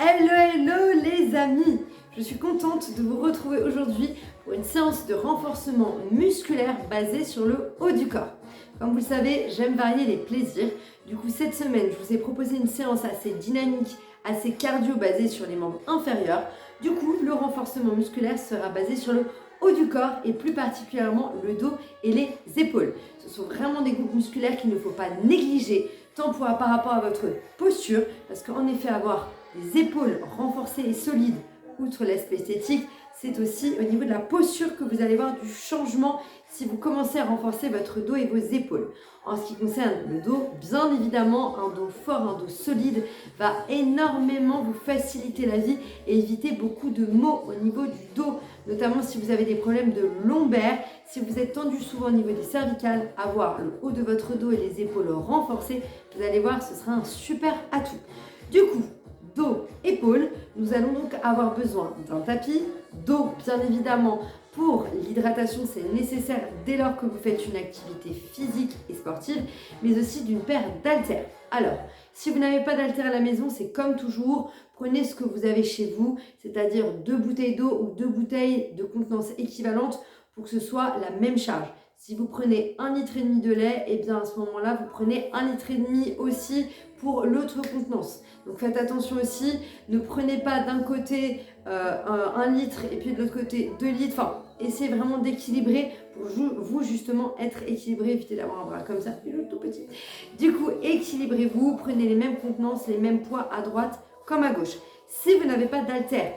Hello les amis, je suis contente de vous retrouver aujourd'hui pour une séance de renforcement musculaire basée sur le haut du corps. Comme vous le savez, j'aime varier les plaisirs. Du coup, cette semaine, je vous ai proposé une séance assez dynamique, assez cardio basée sur les membres inférieurs. Du coup, le renforcement musculaire sera basé sur le haut du corps et plus particulièrement le dos et les épaules. Ce sont vraiment des groupes musculaires qu'il ne faut pas négliger, tant par rapport à votre posture, parce qu'en effet, avoir des épaules renforcées et solides, outre l'aspect esthétique, c'est aussi au niveau de la posture que vous allez voir du changement si vous commencez à renforcer votre dos et vos épaules. En ce qui concerne le dos, bien évidemment, un dos fort, un dos solide va énormément vous faciliter la vie et éviter beaucoup de maux au niveau du dos, notamment si vous avez des problèmes de lombaires, si vous êtes tendu souvent au niveau des cervicales, avoir le haut de votre dos et les épaules renforcées, vous allez voir, ce sera un super atout. Du coup, dos, épaules, nous allons donc avoir besoin d'un tapis, dos bien évidemment. Pour l'hydratation, c'est nécessaire dès lors que vous faites une activité physique et sportive, mais aussi d'une paire d'haltères. Alors, si vous n'avez pas d'haltères à la maison, c'est comme toujours, prenez ce que vous avez chez vous, c'est-à-dire 2 bouteilles d'eau ou 2 bouteilles de contenance équivalente pour que ce soit la même charge. Si vous prenez 1,5 litre de lait, et bien à ce moment-là, vous prenez 1,5 litre aussi pour l'autre contenance. Donc faites attention aussi, ne prenez pas d'un côté 1 litre et puis de l'autre côté 2 litres. Enfin, essayez vraiment d'équilibrer pour vous justement être équilibré, évitez d'avoir un bras comme ça, et l'autre tout petit. Du coup, équilibrez-vous, prenez les mêmes contenances, les mêmes poids à droite comme à gauche. Si vous n'avez pas d'haltère,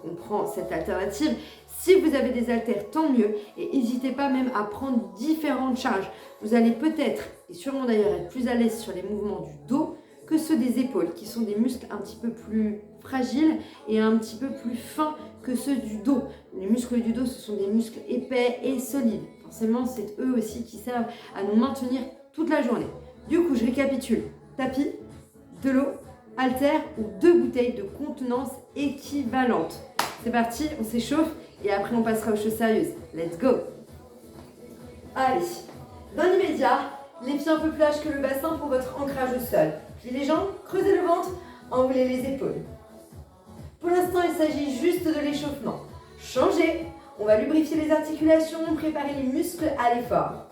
on prend cette alternative. Si vous avez des haltères, tant mieux. Et n'hésitez pas même à prendre différentes charges. Vous allez peut-être, et sûrement d'ailleurs, être plus à l'aise sur les mouvements du dos que ceux des épaules, qui sont des muscles un petit peu plus fragiles et un petit peu plus fins que ceux du dos. Les muscles du dos, ce sont des muscles épais et solides. Forcément, c'est eux aussi qui servent à nous maintenir toute la journée. Du coup, je récapitule. Tapis, de l'eau, haltères ou 2 bouteilles de contenance équivalente. C'est parti, on s'échauffe et après on passera aux choses sérieuses. Let's go! Allez, dans l'immédiat, les pieds un peu plus larges que le bassin pour votre ancrage au sol. Pliez les jambes, creusez le ventre, enroulez les épaules. Pour l'instant, il s'agit juste de l'échauffement. Changez, on va lubrifier les articulations, préparer les muscles à l'effort.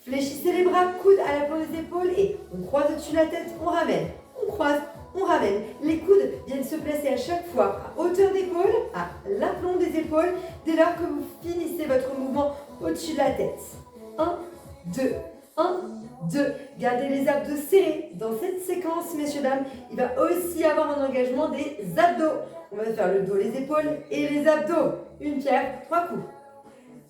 Fléchissez les bras, coudes à l'aplomb des épaules et on croise au-dessus de la tête, on ramène. On croise, on ramène. Les coudes viennent se placer à chaque fois à hauteur d'épaule, à l'aplomb des épaules, dès lors que vous finissez votre mouvement au-dessus de la tête. 1, 2, 1, 2. Gardez les abdos serrés. Dans cette séquence, messieurs, dames, il va aussi y avoir un engagement des abdos. On va faire le dos, les épaules et les abdos. Une pierre, 3 coups.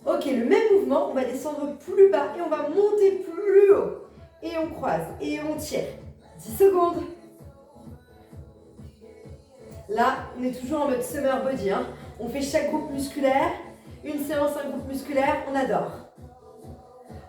Ok, le même mouvement, on va descendre plus bas et on va monter plus haut. Et on croise et on tire. 10 secondes. Là, on est toujours en mode summer body. On fait chaque groupe musculaire. Une séance, un groupe musculaire, on adore.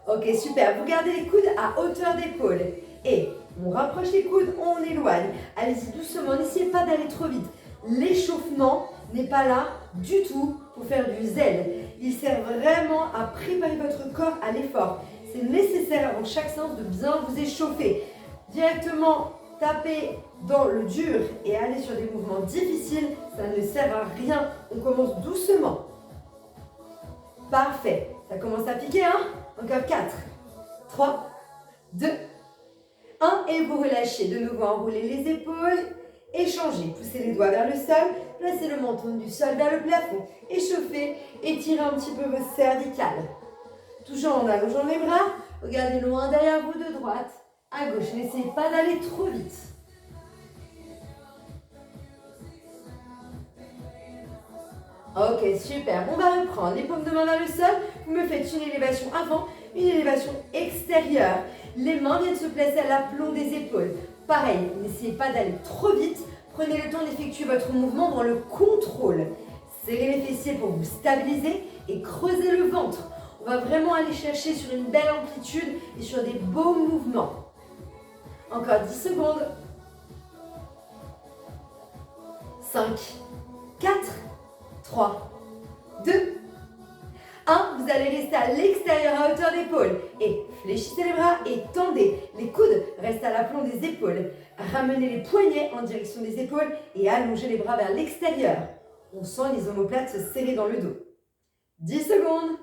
Ok, super. Vous gardez les coudes à hauteur d'épaule. Et on rapproche les coudes, on éloigne. Allez-y doucement, n'essayez pas d'aller trop vite. L'échauffement n'est pas là du tout pour faire du zèle. Il sert vraiment à préparer votre corps à l'effort. C'est nécessaire avant chaque séance de bien vous échauffer. Directement taper dans le dur et aller sur des mouvements difficiles, ça ne sert à rien. On commence doucement. Parfait. Ça commence à piquer, hein? Encore 4, 3, 2, 1. Et vous relâchez. De nouveau, enroulez les épaules. Échangez. Poussez les doigts vers le sol. Placez le menton du sol vers le plafond. Échauffez. Étirez un petit peu vos cervicales. Toujours en allongeant les bras. Regardez loin derrière vous de droite à gauche. N'essayez pas d'aller trop vite. Ok, super. On va reprendre les paumes de main vers le sol. Vous me faites une élévation avant, une élévation extérieure. Les mains viennent se placer à l'aplomb des épaules. Pareil, n'essayez pas d'aller trop vite. Prenez le temps d'effectuer votre mouvement dans le contrôle. Serrez les fessiers pour vous stabiliser et creusez le ventre. On va vraiment aller chercher sur une belle amplitude et sur des beaux mouvements. Encore 10 secondes. 5, 4, 3, 2, 1. Vous allez rester à l'extérieur à hauteur d'épaule. Et fléchissez les bras et tendez. Les coudes restent à l'aplomb des épaules. Ramenez les poignets en direction des épaules et allongez les bras vers l'extérieur. On sent les omoplates se serrer dans le dos. 10 secondes.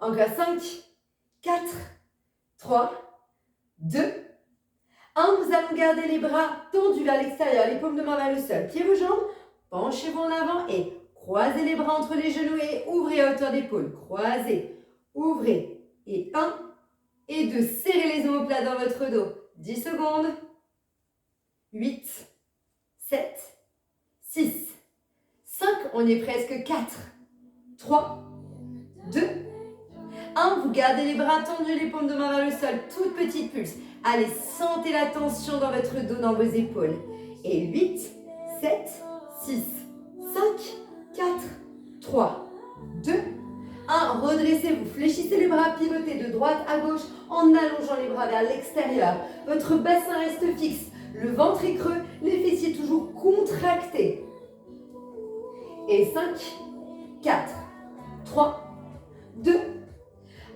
Encore 5, 4, 3, 2, 1. Vous allons garder les bras tendus vers l'extérieur, les paumes de main vers le sol. Pliez vos jambes, penchez-vous en avant et croisez les bras entre les genoux et ouvrez à hauteur d'épaule. Croisez, ouvrez. Et 1 et 2. Serrez les omoplates dans votre dos. 10 secondes. 8, 7, 6, 5. On est presque. 4, 3, 2, 1. Vous gardez les bras tendus, les paumes de main vers le sol. Toute petite pulse. Allez, sentez la tension dans votre dos, dans vos épaules. Et 8, 7, 6, 5, 4, 3, 2, 1. Redressez-vous, fléchissez les bras, pivotez de droite à gauche en allongeant les bras vers l'extérieur. Votre bassin reste fixe, le ventre est creux, les fessiers toujours contractés. Et 5, 4, 3, 2,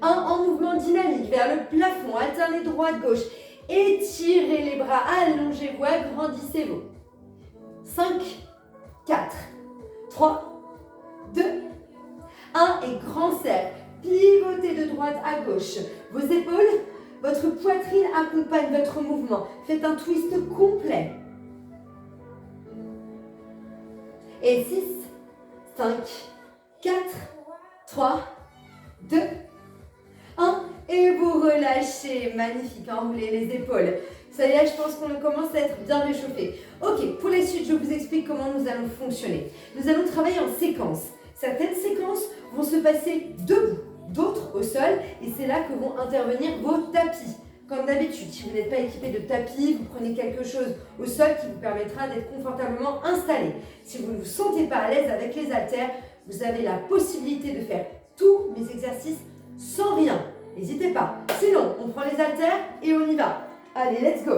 1. En mouvement dynamique vers le plafond, alternez droite-gauche. Étirez les bras, allongez-vous, agrandissez-vous. 5, 4, 3, 2, 1. Et grand cercle. Pivotez de droite à gauche. Vos épaules, votre poitrine accompagne votre mouvement. Faites un twist complet. Et 6, 5, 4, 3, 2, 1. Et vous relâchez. Magnifique, enroulez les épaules. Ça y est, je pense qu'on commence à être bien réchauffé. Ok, pour la suite, je vous explique comment nous allons fonctionner. Nous allons travailler en séquence. Certaines séquences vont se passer debout, d'autres au sol, et c'est là que vont intervenir vos tapis. Comme d'habitude, si vous n'êtes pas équipé de tapis, vous prenez quelque chose au sol qui vous permettra d'être confortablement installé. Si vous ne vous sentez pas à l'aise avec les haltères, vous avez la possibilité de faire tous mes exercices sans rien. N'hésitez pas. Sinon, on prend les haltères et on y va. Allez, let's go.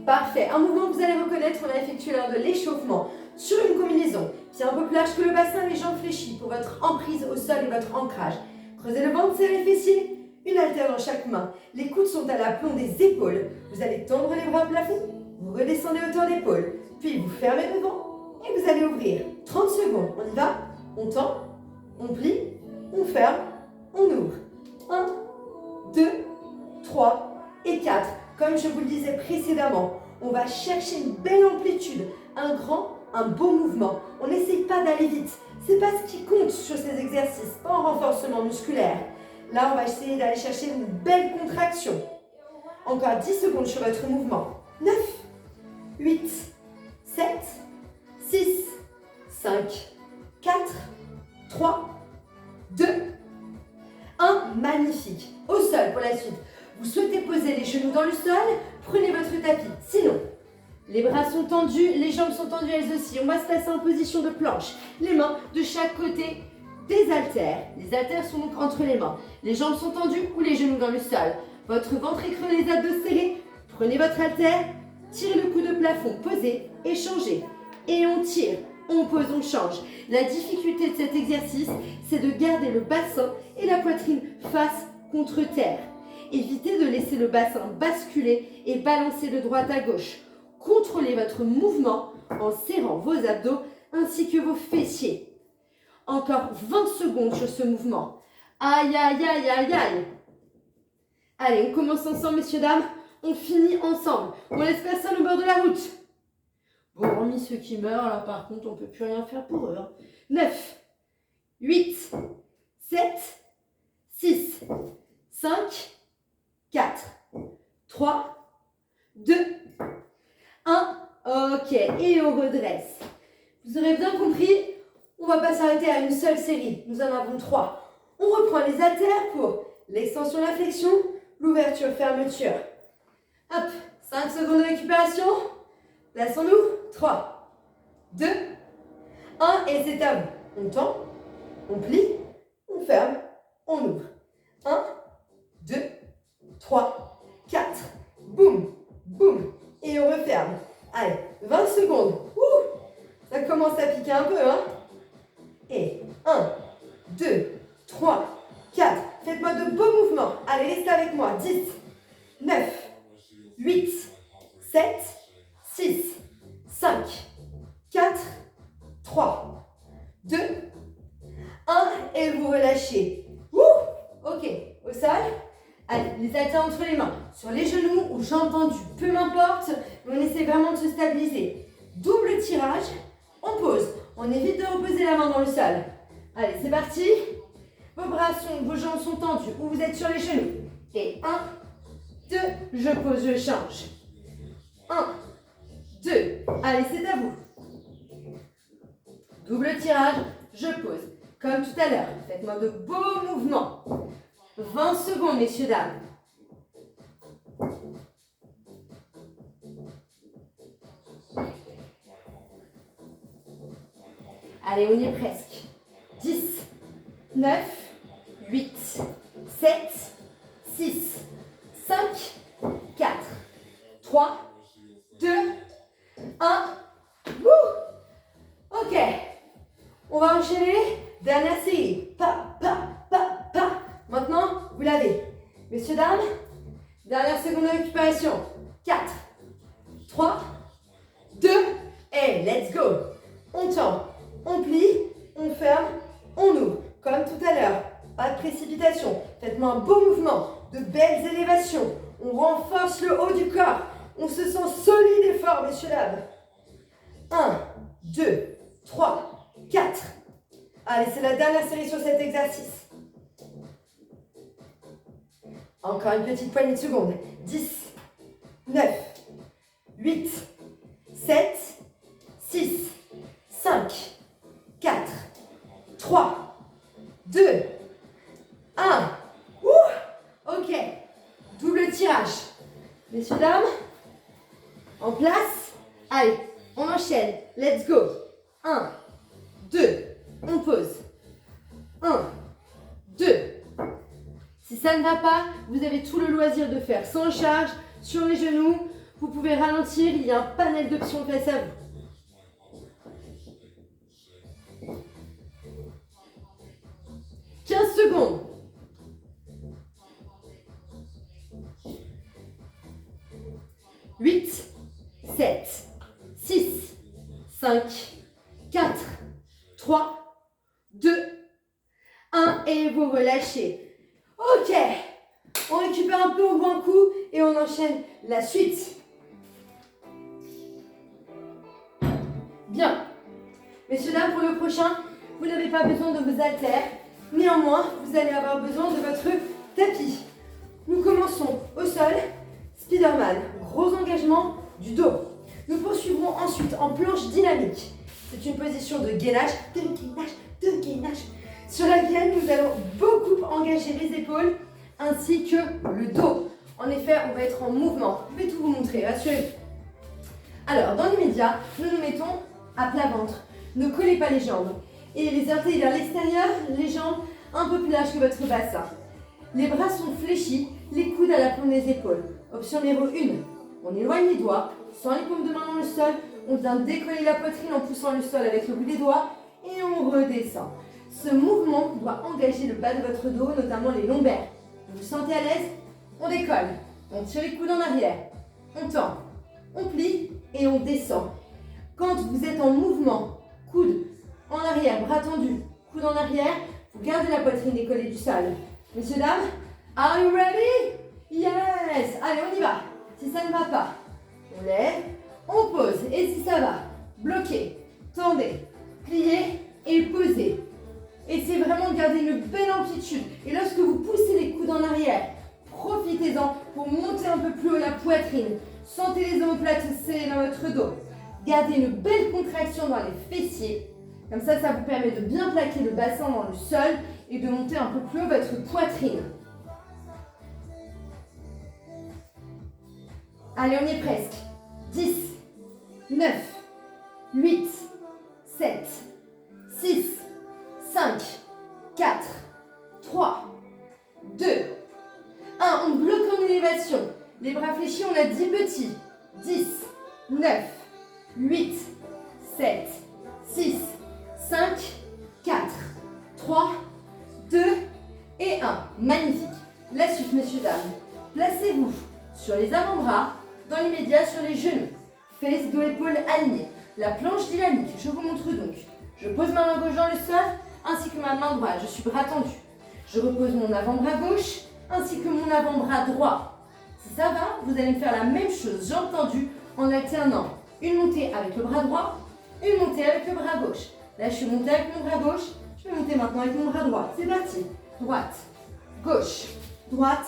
Parfait. Un mouvement que vous allez reconnaître, on a effectué lors de l'échauffement sur une combinaison. Pied un peu plus large que le bassin, les jambes fléchies pour votre emprise au sol et votre ancrage. Creusez le ventre, serrez les fessiers. Une haltère dans chaque main. Les coudes sont à l'aplomb des épaules. Vous allez tendre les bras au plafond. Vous redescendez hauteur d'épaule. Puis vous fermez devant et vous allez ouvrir. 30 secondes. On y va. On tend, on plie, on ferme, on ouvre. 1, 2, 3 et 4. Comme je vous le disais précédemment, on va chercher une belle amplitude, un beau mouvement. On n'essaye pas d'aller vite. Ce n'est pas ce qui compte sur ces exercices, pas en renforcement musculaire. Là, on va essayer d'aller chercher une belle contraction. Encore 10 secondes sur votre mouvement. 9, 8, 7, 6, 5, 4, 3, 2, 1. Magnifique. Au sol pour la suite. Vous souhaitez poser les genoux dans le sol, prenez votre tapis. Sinon, les bras sont tendus, les jambes sont tendues elles aussi. On va se placer en position de planche. Les mains de chaque côté des haltères. Les haltères sont donc entre les mains. Les jambes sont tendues ou les genoux dans le sol. Votre ventre est creux, les abdos serrés. Prenez votre haltère, tirez le coude de plafond, posez, échangez. Et on tire, on pose, on change. La difficulté de cet exercice, c'est de garder le bassin et la poitrine face contre terre. Évitez de laisser le bassin basculer et balancer de droite à gauche. Contrôlez votre mouvement en serrant vos abdos ainsi que vos fessiers. Encore 20 secondes sur ce mouvement. Aïe, aïe, aïe, aïe, aïe. Allez, on commence ensemble, messieurs, dames. On finit ensemble. On laisse personne au bord de la route. Bon, hormis ceux qui meurent, là, par contre, on ne peut plus rien faire pour eux. 9, 8, 7, 6, 5, 4, 3, 2, 1. Ok, et on redresse. Vous aurez bien compris, on ne va pas s'arrêter à une seule série. Nous en avons 3. On reprend les haltères pour l'extension, la flexion, l'ouverture, fermeture. Hop, 5 secondes de récupération. Plaçons-nous. 3, 2, 1. Et c'est à vous. On tend, on plie, on ferme, on ouvre. 1, 2, 3, 4. Boum, boum. Et on referme. Allez, 20 secondes. Ouh, ça commence à piquer un peu, hein. Et 1, 2, 3, 4. Faites-moi de beaux mouvements. Allez, restez avec moi. 10, 9, 8, 7, 6, 5, 4, 3, 2, 1. Et vous relâchez. Ouh, ok, au sol. Allez, les haltères entre les mains, sur les genoux ou jambes tendues, peu m'importe, mais on essaie vraiment de se stabiliser. Double tirage, on pose. On évite de reposer la main dans le sol. Allez, c'est parti. Vos jambes sont tendues ou vous êtes sur les genoux. Et 1, 2, je pose, je change. 1, 2, allez, c'est à vous. Double tirage, je pose. Comme tout à l'heure, faites-moi de beaux mouvements. 20 secondes, messieurs, dames. Allez, on y est presque. 10, 9, 8, 7, 6, 5, 4, 3, 2, 1. Wouh! Ok. On va enchaîner. Dernière série. Pa, pa, pa, pa. Maintenant, vous l'avez. Messieurs, dames, dernière seconde de récupération. 4, 3, 2, et let's go. On tend, on plie, on ferme, on ouvre. Comme tout à l'heure, pas de précipitation. Faites-moi un beau mouvement, de belles élévations. On renforce le haut du corps. On se sent solide et fort, messieurs, dames. 1, 2, 3, 4. Allez, c'est la dernière série sur cet exercice. Encore une petite poignée de secondes. 10, 9, 8, 7, 6, 5, 4, 3, 2, 1. Ouh, ok. Double tirage. Messieurs, dames, en place. Allez, on enchaîne. Let's go. 1, 2, on pose. 1, 2. Si ça ne va pas, vous avez tout le loisir de faire sans charge, sur les genoux. Vous pouvez ralentir, il y a un panel d'options face à vous. « 15 secondes. 8, 7, 6, 5, 4, 3, 2, 1 et vous relâchez. Ok, on récupère un peu au bon coup et on enchaîne la suite. Bien. Messieurs, dames, pour le prochain, vous n'avez pas besoin de vos haltères. Néanmoins, vous allez avoir besoin de votre tapis. Nous commençons au sol, Spiderman, gros engagement du dos. Nous poursuivrons ensuite en planche dynamique. C'est une position de gainage, sur laquelle nous allons beaucoup engager les épaules ainsi que le dos. En effet, on va être en mouvement. Je vais tout vous montrer, rassurez-vous. Alors, dans l'immédiat, nous nous mettons à plat ventre. Ne collez pas les jambes. Et les orteils vers l'extérieur, les jambes un peu plus larges que votre bassin. Les bras sont fléchis, les coudes à la pointe des épaules. Option numéro 1. On éloigne les doigts, sans les paumes de main dans le sol. On vient décoller la poitrine en poussant le sol avec le bout des doigts. Et on redescend. Ce mouvement doit engager le bas de votre dos, notamment les lombaires. Vous vous sentez à l'aise? On décolle. On tire les coudes en arrière. On tend. On plie et on descend. Quand vous êtes en mouvement, coude en arrière, bras tendus, coude en arrière, vous gardez la poitrine décollée du sol. Messieurs, dames, are you ready? Yes! Allez, on y va. Si ça ne va pas, on lève, on pose. Et si ça va, bloquez, tendez, pliez et posez. Essayez vraiment de garder une belle amplitude. Et lorsque vous poussez les coudes en arrière, profitez-en pour monter un peu plus haut la poitrine. Sentez les omoplates serrées dans votre dos. Gardez une belle contraction dans les fessiers. Comme ça, ça vous permet de bien plaquer le bassin dans le sol et de monter un peu plus haut votre poitrine. Allez, on y est presque. 10, 9, 8, 7, 6, 5, 4, 3, 2, 1. On bloque en élévation. Les bras fléchis, on a 10 petits. 10, 9, 8, 7, 6, 5, 4, 3, 2 et et 1. Magnifique. La suite, messieurs, dames. Placez-vous sur les avant-bras, dans l'immédiat sur les genoux. Fesses, dos, épaules alignés. La planche dynamique, je vous montre donc. Je pose ma main gauche dans le sol, ainsi que ma main droite. Je suis bras tendu. Je repose mon avant-bras gauche, ainsi que mon avant-bras droit. Si ça va, vous allez me faire la même chose, jambes tendues, en alternant une montée avec le bras droit, une montée avec le bras gauche. Là, je suis montée avec mon bras gauche, je vais monter maintenant avec mon bras droit. C'est parti. Droite, gauche, droite,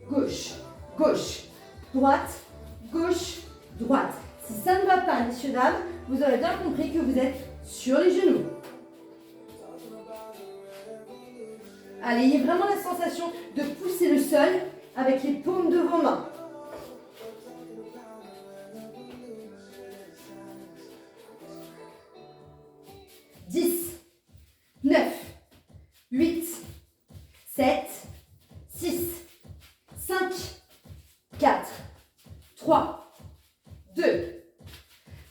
gauche, gauche, droite, gauche, droite. Si ça ne va pas, messieurs, dames, vous aurez bien compris que vous êtes sur les genoux. Allez, ayez vraiment la sensation de pousser le sol avec les paumes de vos mains. « 10, 9, 8, 7, 6, 5, 4, 3, 2,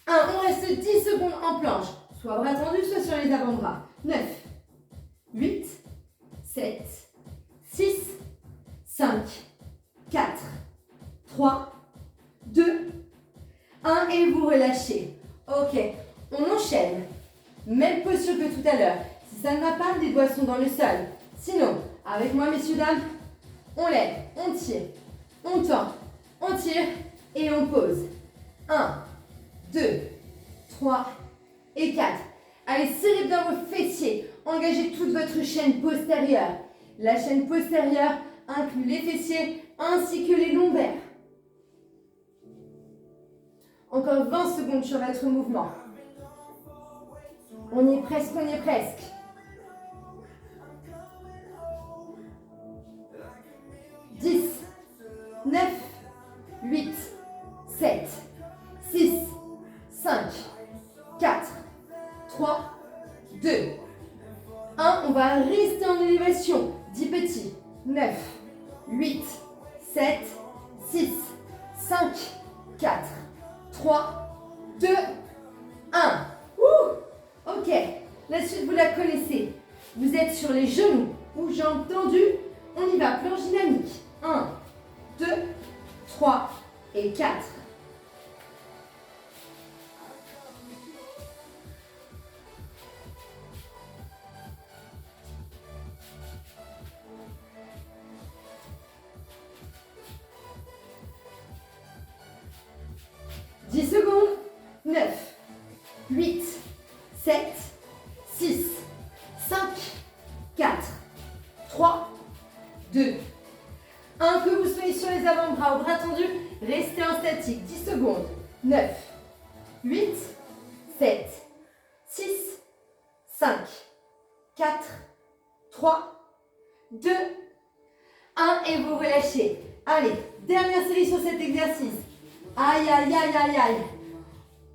1. On reste 10 secondes en planche. Soit bras tendus, soit sur les avant-bras. 9, 8, 7, 6, 5, 4, 3, 2, 1 et vous relâchez. Ok, on enchaîne. Même posture que tout à l'heure. Si ça ne va pas, les doigts sont dans le sol. Sinon, avec moi, messieurs, dames, on lève, on tire, on tend, on tire et on pose. 1, 2, 3 et 4. Allez, serrez bien vos fessiers. Engagez toute votre chaîne postérieure. La chaîne postérieure inclut les fessiers ainsi que les lombaires. Encore 20 secondes sur votre mouvement. On y est presque, on y est presque. 10, 9, 8, 7, 6, 5, 4, 3, 2, 1. On va rester en élévation. 10 petits. 9, 8, 7, 6, 5, 4, 3, 2, 1. Ok, la suite vous la connaissez. Vous êtes sur les genoux ou jambes tendues. On y va, planche dynamique. 1, 2, 3 et 4. Secondes. 9, 8, 7, 6, 5, 4, 3, 2, 1. Que vous soyez sur les avant-bras ou bras tendus, restez en statique. 10 secondes. 9, 8, 7, 6, 5, 4, 3, 2, 1. Et vous relâchez. Allez, dernière série sur cet exercice. Aïe, aïe, aïe, aïe, aïe.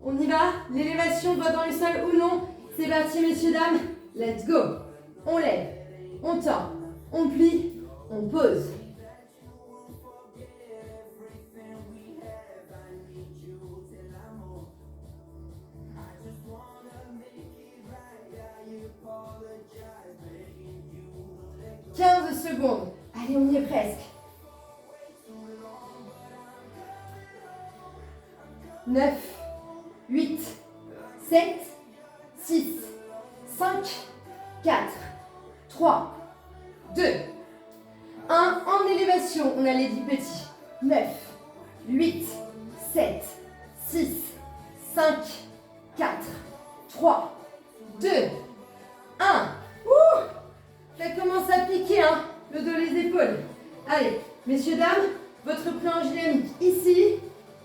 On y va? L'élévation doit dans le sol ou non? C'est parti, messieurs, dames. Let's go. On lève, on tend, on plie, on pose. « 15 secondes. Allez, on y est presque. 9, 8, 7, 6, 5, 4, 3, 2, 1. En élévation, on a les 10 petits. 9, 8, 7, 6, 5, 4, 3, 2, 1. Ça commence à piquer, hein, le dos, les épaules. Allez, messieurs, dames, votre planche dynamique ici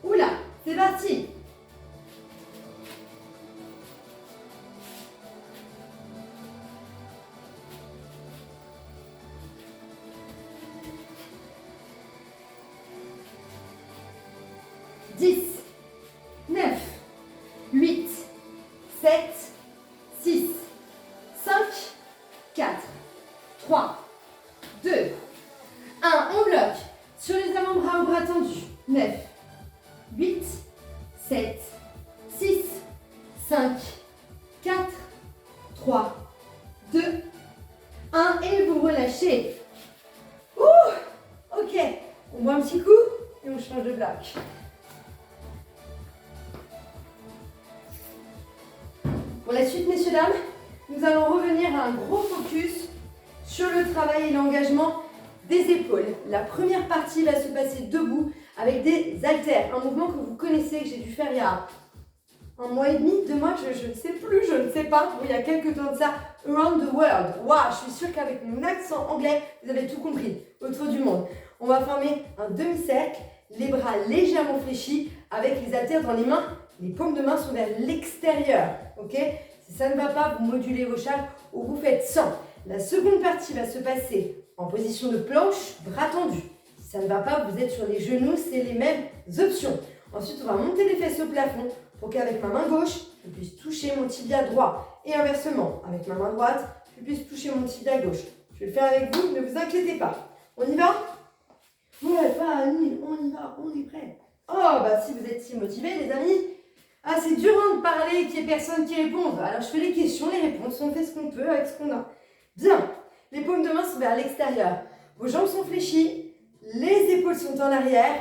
ou là. C'est parti. « 10, 9, 8, 7, 6, 5, 4, 3, 2, 1. On bloque sur les avant-bras ou bras tendus. 9, 8, 7, 6, 5, 4, 3, 2, 1. Et vous relâchez. je change de bloc. Pour la suite, messieurs, dames, nous allons revenir à un gros focus sur le travail et l'engagement des épaules. La première partie va se passer debout avec des haltères. Un mouvement que vous connaissez, que j'ai dû faire il y a 1 mois et demi, 2 mois, je ne sais plus, je ne sais pas. Il y a quelques temps de ça. Around the world. Waouh, je suis sûre qu'avec mon accent anglais, vous avez tout compris. Autour du monde. On va former un demi-cercle, les bras légèrement fléchis, avec les haltères dans les mains. Les paumes de main sont vers l'extérieur. Ok? Si ça ne va pas, vous modulez vos charges ou vous faites 100. La seconde partie va se passer en position de planche, bras tendus. Si ça ne va pas, vous êtes sur les genoux, c'est les mêmes options. Ensuite, on va monter les fesses au plafond pour qu'avec ma main gauche, je puisse toucher mon tibia droit. Et inversement, avec ma main droite, je puisse toucher mon tibia gauche. Je vais le faire avec vous, ne vous inquiétez pas. On y va? Ouais, pas Annie, on y va, on est prêt. Oh, bah si vous êtes si motivés, les amis. Ah, c'est dur de parler et qu'il n'y ait personne qui réponde. Alors, je fais les questions, les réponses, on fait ce qu'on peut avec ce qu'on a. Bien, les paumes de main sont vers l'extérieur. Vos jambes sont fléchies, les épaules sont en arrière.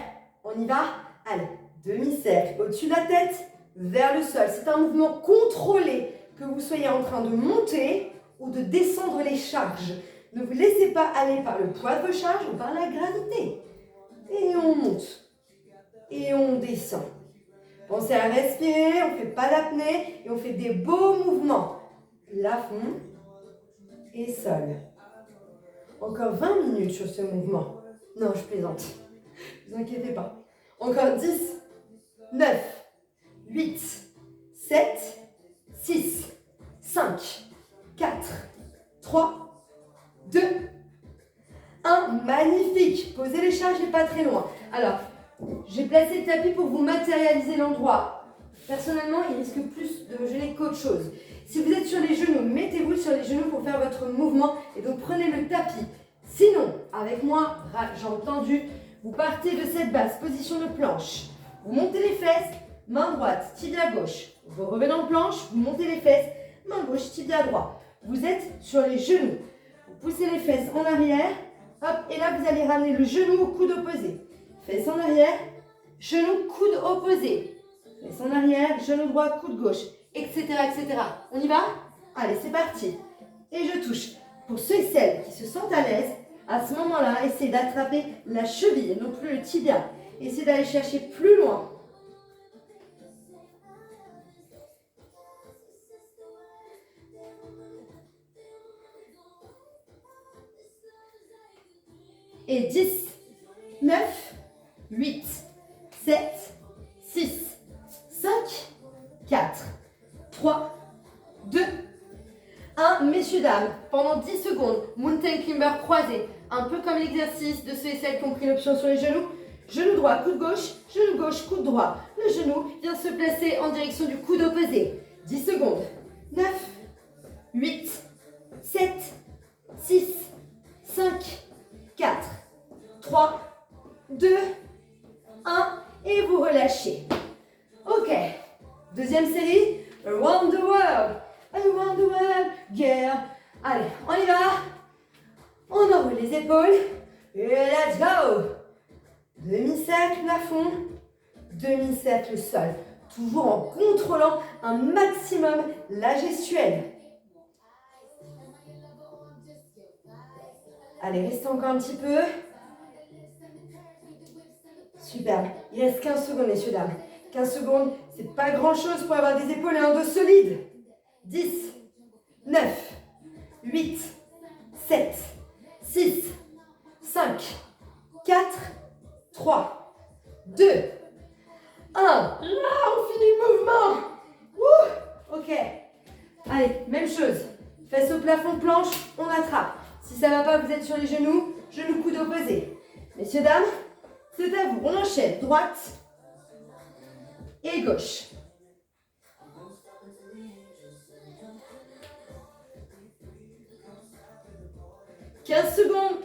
On y va? Allez, demi-cercle au-dessus de la tête, vers le sol. C'est un mouvement contrôlé, que vous soyez en train de monter ou de descendre les charges. Ne vous laissez pas aller par le poids de vos charges ou par la gravité. Et on monte. Et on descend. Pensez à respirer, on ne fait pas d'apnée et on fait des beaux mouvements. Plafond et sol. Encore 20 minutes sur ce mouvement. Non, je plaisante. Ne vous inquiétez pas. Encore 10, 9, 8, 7, 6, 5, 4, 3, 2, 1. Magnifique. Posez les charges et pas très loin. Alors, j'ai placé le tapis pour vous matérialiser l'endroit. Personnellement, il risque plus de me gêner qu'autre chose. Si vous êtes sur les genoux, mettez-vous sur les genoux pour faire votre mouvement et donc prenez le tapis. Sinon, avec moi, jambes tendues, vous partez de cette base, position de planche. Vous montez les fesses, main droite, tibia gauche. Vous revenez en planche, vous montez les fesses, main gauche, tibia droit. Vous êtes sur les genoux. Vous poussez les fesses en arrière, hop, et là vous allez ramener le genou au coude opposé. Fesses en arrière, genou, coude opposé. Fesses en arrière, genou droit, coude gauche, etc., etc. On y va? Allez, c'est parti. Et je touche. Pour ceux et celles qui se sentent à l'aise, à ce moment-là, essayez d'attraper la cheville, non plus le tibia. Essayez d'aller chercher plus loin. Et 10, 9, 8, 7, 6, 5, 4, 3, 2, 1. Messieurs, dames, pendant 10 secondes, mountain climber croisé. Un peu comme l'exercice de ceux et celles qui ont pris l'option sur les genoux. Genou droit, coude gauche, coude droit. Le genou vient se placer en direction du coude opposé. 10 secondes. 9, 8, 7, 6, 5, 4, 3, 2, 1. Et vous relâchez. Ok. Deuxième série. Around the world. Around the world. Girl. Allez, on y va. On enroule les épaules. Et let's go. Demi-cercle plafond. Demi-cercle sol. Toujours en contrôlant un maximum la gestuelle. Allez, restez encore un petit peu. Super. Il reste 15 secondes, messieurs, dames. 15 secondes, c'est pas grand-chose pour avoir des épaules et un dos solide. 10, 9, 8, 7, 6, 5, 4, 3, 2, 1. Là, on finit le mouvement. Ouh, ok. Allez, même chose. Fesses au plafond, planche, on attrape. Si ça ne va pas, vous êtes sur les genoux, genoux coude opposé. Messieurs, dames, c'est à vous. On enchaîne. Droite et gauche. « 15 secondes.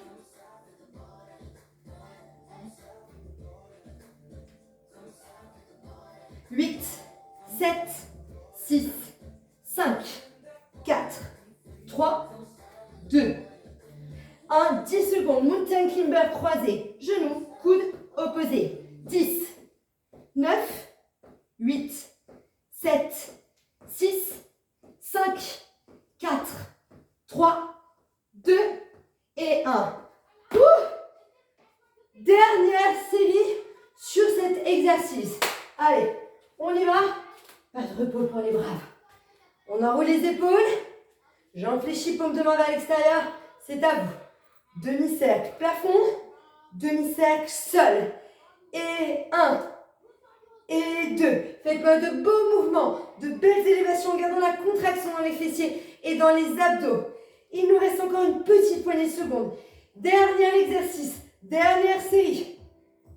8, 7, 6, 5, 4, 3, 2, 1. 10 secondes. Mountain climber croisé. Genoux, coude opposé. 10, 9, 8, 7, 6, 5, 4, 3, 2 et 1. Dernière série sur cet exercice. Allez, on y va. Pas de repos pour les braves. On enroule les épaules. Jambes fléchies, paume de main vers l'extérieur. C'est à vous. Demi-cercle plafond. Demi-cercle sol. Et 1. Et 2. Faites-moi de beaux mouvements, de belles élévations. Gardons la contraction dans les fessiers et dans les abdos. Il nous reste encore une petite poignée de secondes. Dernier exercice. Dernière série.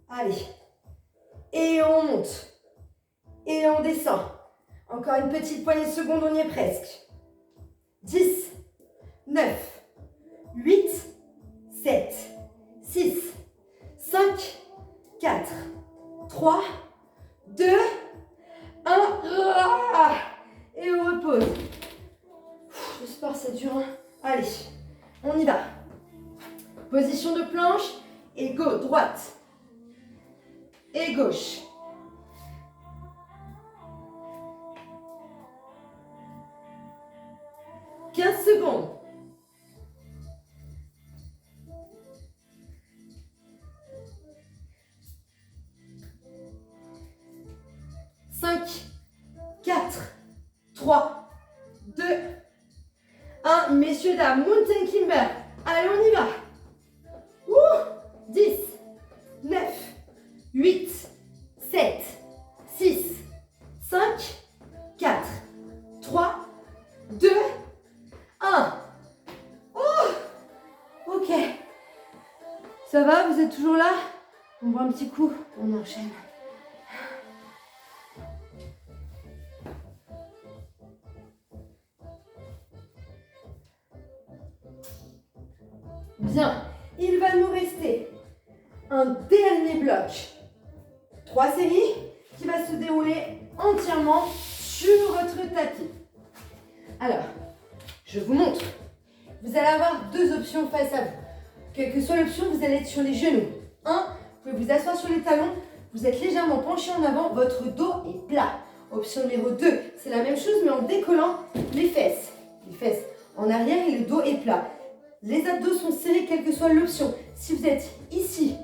Allez. Et on monte. Et on descend. Encore une petite poignée de secondes, on y est presque. 10, 9, 8, 7, 6, 5, 4, 3, 2, 1. Et on repose. Le sport, c'est dur, hein? Allez, on y va. Position de planche. Et droite. Et gauche. Secondes. 5, 4, 3, 2, 1. Messieurs, dames, mountain climber. Allez, on y va. 10, 9, 8, 7, 6, 5, 4, 3, 2, 1. Ok. Ça va, vous êtes toujours là? On boit un petit coup, on enchaîne. Bien, il va nous rester un dernier bloc. 3 séries qui va se dérouler entièrement sur votre tapis. Alors, je vous montre. Vous allez avoir 2 options face à vous. Quelle que soit l'option, vous allez être sur les genoux. 1, vous pouvez vous asseoir sur les talons. Vous êtes légèrement penché en avant, votre dos est plat. Option numéro 2, c'est la même chose mais en décollant les fesses. Les fesses en arrière et le dos est plat. Les abdos sont serrés, quelle que soit l'option. Si vous êtes ici,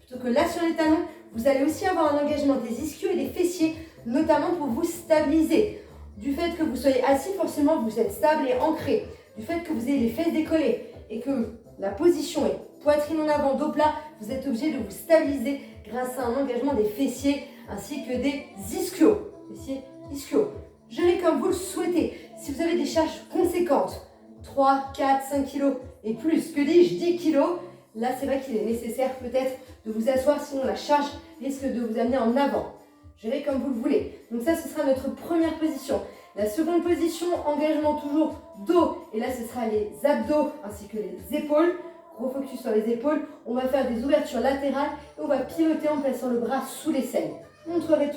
plutôt que là sur les talons, vous allez aussi avoir un engagement des ischios et des fessiers, notamment pour vous stabiliser. Du fait que vous soyez assis, forcément, vous êtes stable et ancré. Du fait que vous ayez les fesses décollées et que la position est poitrine en avant, dos plat, vous êtes obligé de vous stabiliser grâce à un engagement des fessiers ainsi que des ischios. Fessiers, ischios. Gérez comme vous le souhaitez. Si vous avez des charges conséquentes, 3, 4, 5 kilos et plus, que dis-je, 10 kilos, là c'est vrai qu'il est nécessaire peut-être de vous asseoir, sinon la charge risque de vous amener en avant. Gérez comme vous le voulez. Donc ça, ce sera notre première position. La seconde position, engagement toujours dos. Et là, ce sera les abdos ainsi que les épaules. Gros focus sur les épaules. On va faire des ouvertures latérales et on va pivoter en plaçant le bras sous les selles. Je vous montrerai tout.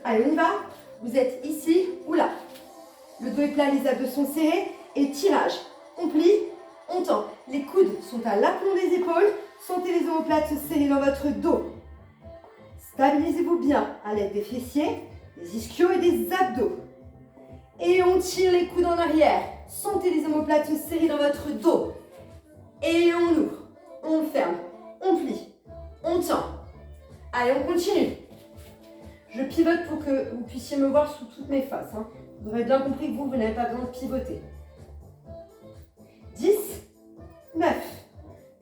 Allez, on y va. Vous êtes ici ou là. Le dos est plat, les abdos sont serrés. Et tirage. On plie, on tend. Les coudes sont à l'aplomb des épaules. Sentez les omoplates se serrer dans votre dos. Stabilisez-vous bien à l'aide des fessiers, des ischios et des abdos. Et on tire les coudes en arrière. Sentez les omoplates se serrer dans votre dos. Et on ouvre, on ferme, on plie, on tend. Allez, on continue. Je pivote pour que vous puissiez me voir sous toutes mes faces. Vous aurez bien compris que vous n'avez pas besoin de pivoter. 10, 9,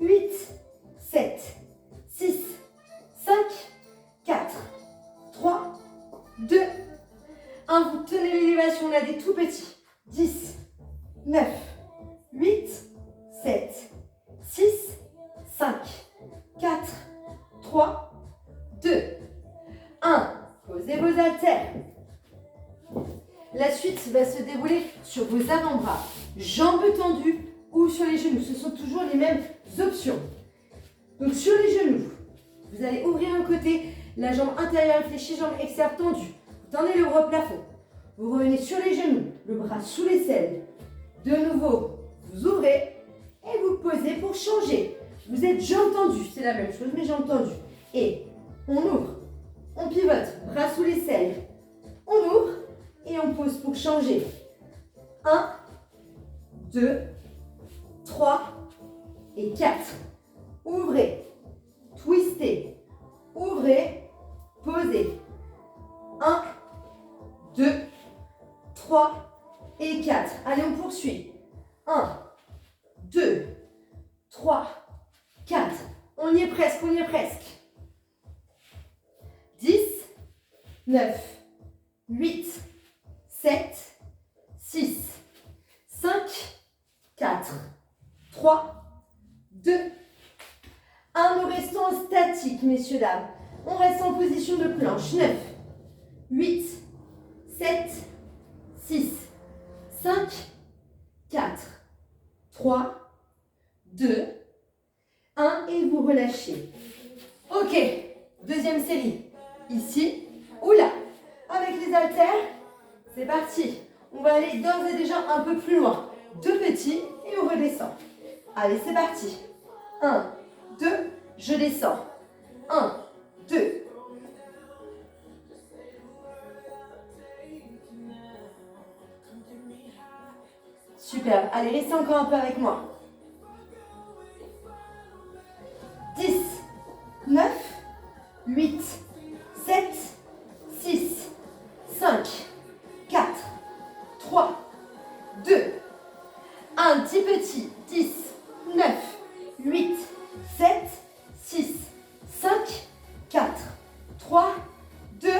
8, 7, 6, 5, 4, 3, 2, 1. Vous tenez l'élévation, on a des tout petits. 10, 9, 8, 7, 6, 5, 4, 3, 2, 1. Posez vos haltères. La suite va se dérouler sur vos avant-bras, jambes tendues ou sur les genoux. Ce sont toujours les mêmes options. Donc sur les genoux, vous allez ouvrir un côté, la jambe intérieure fléchie, jambe extérieure tendue. Vous tendez le bras au plafond. Vous revenez sur les genoux, le bras sous les selles. De nouveau, vous ouvrez et vous posez pour changer. Vous êtes jambes tendues, c'est la même chose mais jambes tendues. Et on ouvre, bras sous l'aisselle. On ouvre et on pose pour changer. 1, 2, 3 et 4. Ouvrez, twistez, ouvrez, posez. 1, 2, 3 et 4. Allez, on poursuit. 1, 2, 3, 4. On y est presque, on y est presque. 10, 9, 8, 7, 6, 5, 4, 3, 2, 1. Nous restons statiques, messieurs, dames. On reste en position de planche. 9, 8, 7, 6, 5, 4, 3, 2, 1 et vous relâchez. Ok, deuxième série. Ici ou là. Avec les haltères, c'est parti. On va aller d'ores et déjà un peu plus loin. 2 petits et on redescend. Allez, c'est parti. 1, 2, je descends. 1, 2. Super. Allez, restez encore un peu avec moi. 10, 9, 8, 7, 6, 5, 4, 3, 2, 1. Petit petit. 10, 9, 8, 7, 6, 5, 4, 3, 2,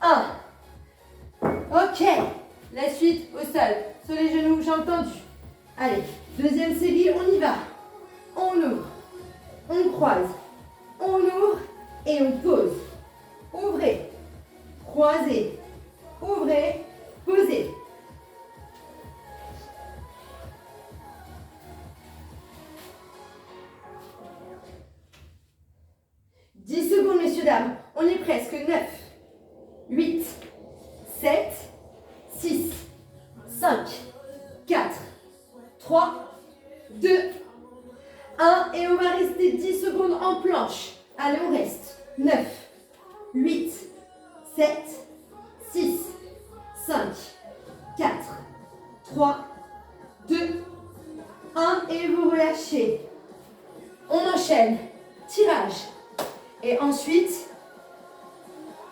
1. Ok. La suite au sol. Sur les genoux, j'ai entendu. Allez, deuxième série, on y va. On ouvre, on croise, on ouvre et on pose. Ouvrez, croisez, ouvrez, posez. Secondes, messieurs, dames. On est presque. 9, 8, 7, 6, 5, 4, 3, 2, 1. Et on va rester 10 secondes en planche. Allez, on reste. 9, 8, 7, 6, 5, 4, 3, 2, 1. Et vous relâchez. On enchaîne. Tirage. Et ensuite,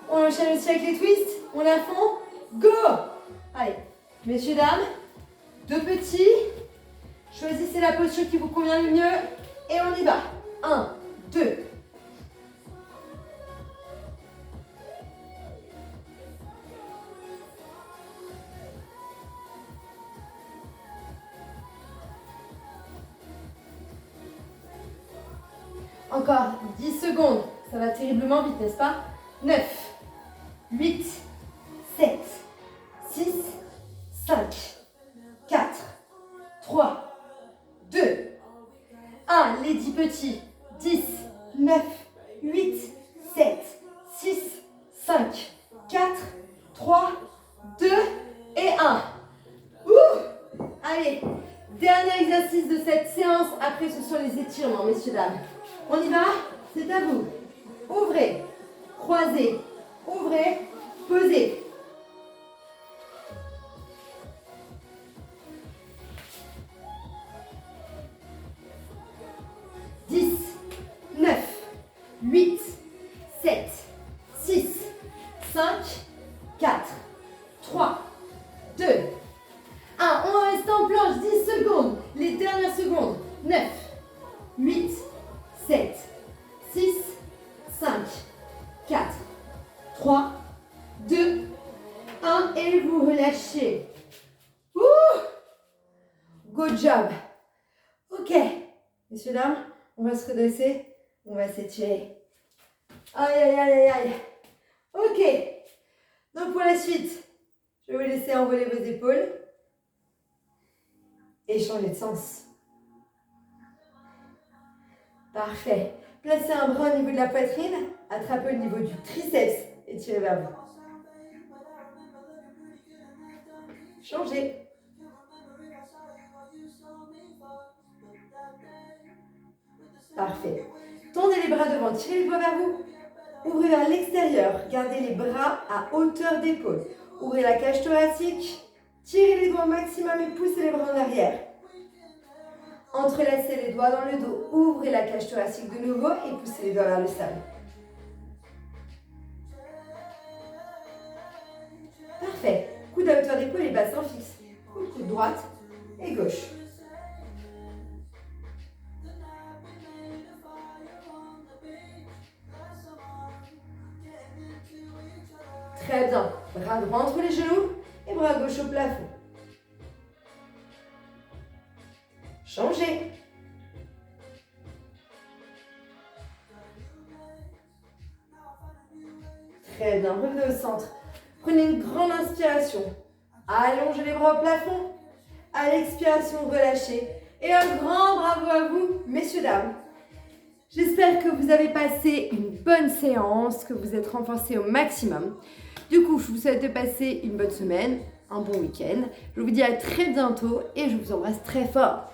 on enchaîne aussi avec les twists. On est à fond. Go! Allez, messieurs, dames, 2 petits. Choisissez la posture qui vous convient le mieux. Et on y va. 1, 2. Encore 10 secondes. Ça va terriblement vite, n'est-ce pas? 9, 8, 7, 6, 5, 4, 3, 2, 1. Les 10 petits. 10, 9, 8, 7, 6, 5, 4, 3, 2 et 1. Ouh! Allez, dernier exercice de cette séance. Après, ce sont les étirements, messieurs, dames. On y va? C'est à vous. Ouvrez, croisez, ouvrez, posez. Dix, 9, 8, 7, 6, 5, 4, 3, 2, 1. On reste en planche 10 secondes. Les dernières secondes. 9, 8, 7, 6, 5, 4, 3, 2, 1. Et vous relâchez. Ouh! Good job. Ok. Messieurs, dames, on va se redresser. On va s'étirer. Aïe, aïe, aïe, aïe, aïe. Ok. Donc pour la suite, je vais vous laisser envoler vos épaules. Et changer de sens. Parfait. Placez un bras au niveau de la poitrine, attrapez au niveau du triceps et tirez vers vous. Changez. Parfait. Tendez les bras devant, tirez les doigts vers vous. Ouvrez vers l'extérieur, gardez les bras à hauteur d'épaule. Ouvrez la cage thoracique, tirez les doigts au maximum et poussez les bras en arrière. Entrelacez les doigts dans le dos, ouvrez la cage thoracique de nouveau et poussez les doigts vers le sol. Parfait. Coude à hauteur d'épaule et bassin fixe. Coude droite et gauche. Très bien. Bras droit entre les genoux et bras gauche au plafond. Changez. Très bien. Revenez au centre. Prenez une grande inspiration. Allongez les bras au plafond. À l'expiration, relâchez. Et un grand bravo à vous, messieurs, dames. J'espère que vous avez passé une bonne séance, que vous êtes renforcés au maximum. Du coup, je vous souhaite de passer une bonne semaine, un bon week-end. Je vous dis à très bientôt et je vous embrasse très fort.